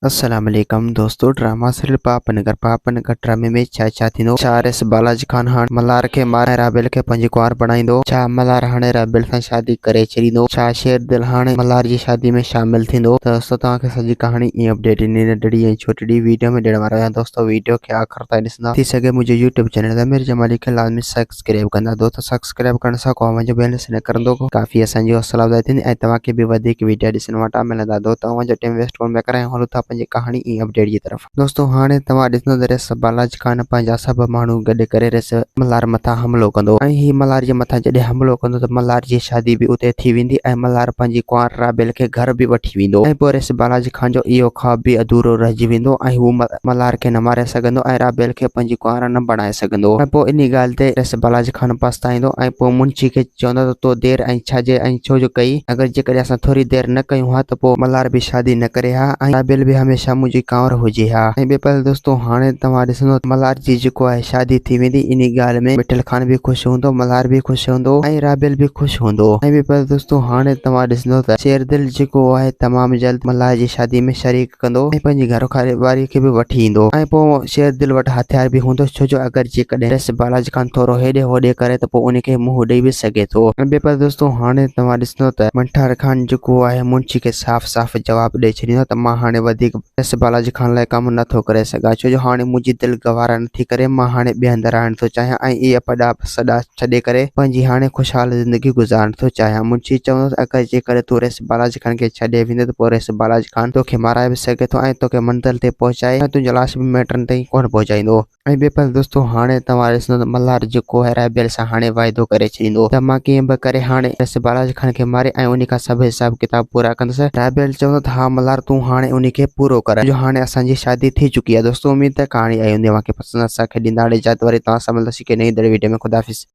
अस्सलाम वालेकुम दोस्तों। ड्रामा सीरियल पापनगर ड्रामे में छा थींदो। छा रेस बालाजी खान हाणे मल्हार खे मारे राबेल खे पंहिंजी कुंवार बणाईंदो। छा मल्हार हाणे राबेल सां शादी करे छॾींदो। छा शेरदिल हाणे मल्हार जी शादी में शामिल थींदो। त दोस्तों तव्हांखे सॼी कहानी ईअं अपडेट इन नंढड़ी ऐं छोटी वीडियो में ॾियण वारो आहियां। दोस्तों वीडियो खे आख़िर ताईं ॾिसंदा थी सघे मुंहिंजे यूट्यूब चैनल अमीर जमाली खे लाज़मी सब्सक्राइब कंदा। दोस्तों सब्सक्राइब करण सां को मुंहिंजो बैलेंस न करंदो काफ़ी असांजी हौसला अफ़ज़ाई थींदी ऐं तव्हांखे बि वधीक वीडियो ॾिसण वटां मिलंदा। दोस्तों तव्हांजो टाइम वेस्ट कोन पिया करां हलूं था पंहिंजी कहानी ईअं अपडेट की तरफ। दोस्तों हाणे तव्हां ॾिसंदो त रेस बालाजी खान पंहिंजा सभु माण्हू गॾु करे रेस मल्हार मथां हमलो कंदो ऐं ही मल्हार जे मथां जॾहिं हमलो कंदो त मल्हार जी शादी बि उते थी वेंदी ऐं मल्हार पंहिंजी कुंवार राबेल खे घर बि वठी वेंदो ऐं पोइ रेस बालाजी खान जो इहो ख्वाब बि अधूरो रहिजी वेंदो ऐं हू मल्हार खे न मारे सघंदो ऐं राबेल खे पंहिंजी कुंवार न बणाए सघंदो। ऐं पोइ इन ॻाल्हि ते रेस बालाजी खान पछताईंदो ऐं पोइ मुंशी खे चवंदो त तो देर ऐं छाजे ऐं छो जो कई। अगरि जेकॾहिं असां थोरी देरि न कयूं हा त पोइ मल्हार बि शादी न करे हा ऐं राबेल बि हमेशह मुंहिंजी कुंवार हुजे हा। ऐं ॿिए पासे दोस्तों हाणे तव्हां ॾिसंदो मल्हार जी जेको आहे शादी थी वेंदी। इन ॻाल्हि में मिठल खान बि ख़ुशि हूंदो, मल्हार बि ख़ुशि हूंदो ऐं राबेल बि ख़ुशि हूंदो। ऐं ॿिए पासे दोस्तों हाणे तव्हां ॾिसंदो त शेरदिल जेको आहे तमामु जल्द मल्हार जी शादी में शरीक कंदो ऐं पंहिंजी घर वारी खे बि वठी ईंदो ऐं पोइ शेरदिल वटि हथियार बि हूंदो छो जो अगरि जेकॾहिं रेस बालाजी खान थोरो हेॾे होॾे करे त पोइ उनखे मुंहुं ॾेई बि सघे थो। ऐं ॿिए पासे दोस्तों हाणे तव्हां ॾिसंदो त मंठार खान जेको आहे मुंशी खे साफ़ साफ़ जवाबु ॾेई छॾींदो त मां हाणे वधीक रेस बालाजी खान लाइ कमु नथो करे सघां छो जो हाणे मुंहिंजी दिलि गवारा नथी करे। मां हाणे ॿिए हंधि रहण थो चाहियां ऐं इहे पॾा सॾा छॾे करे पंहिंजी हाणे ख़ुशहाल ज़िंदगी गुज़ारण थो चाहियां। मुंशी चवंदो अगरि जेकॾहिं तूं रेस बालाजी खान खे छॾे वेंदे त पोइ रेस बालाजी खान तोखे माराए बि सघे थो ऐं तोखे मंज़िल ते पहुचाए ऐं तुंहिंजो लाश बि मैटरनि ताईं कोन पहुचाईंदो। ऐं ॿिए पासे दोस्तों हाणे तव्हां ॾिसंदो त मल्हार जेको आहे राबेल सां हाणे वाइदो करे छॾींदो त मां कीअं बि करे हाणे रेस बालाजी खान खे मारे ऐं उन खां सभु हिसाब किताब पूरा कंदुसि। राबेल चवंदो त हा मल्हार तूं हाणे उन खे पूरो कर जो हाणे असांजी शादी थी चुकी आहे। दोस्तों उम्मीद है कहानी आई हूंदी तव्हांखे पसंदि। असांखे ॾींदा इजाज़त वरी तव्हां सां मिलंदासीं नई वीडियो में। ख़ुदा हाफ़िज़।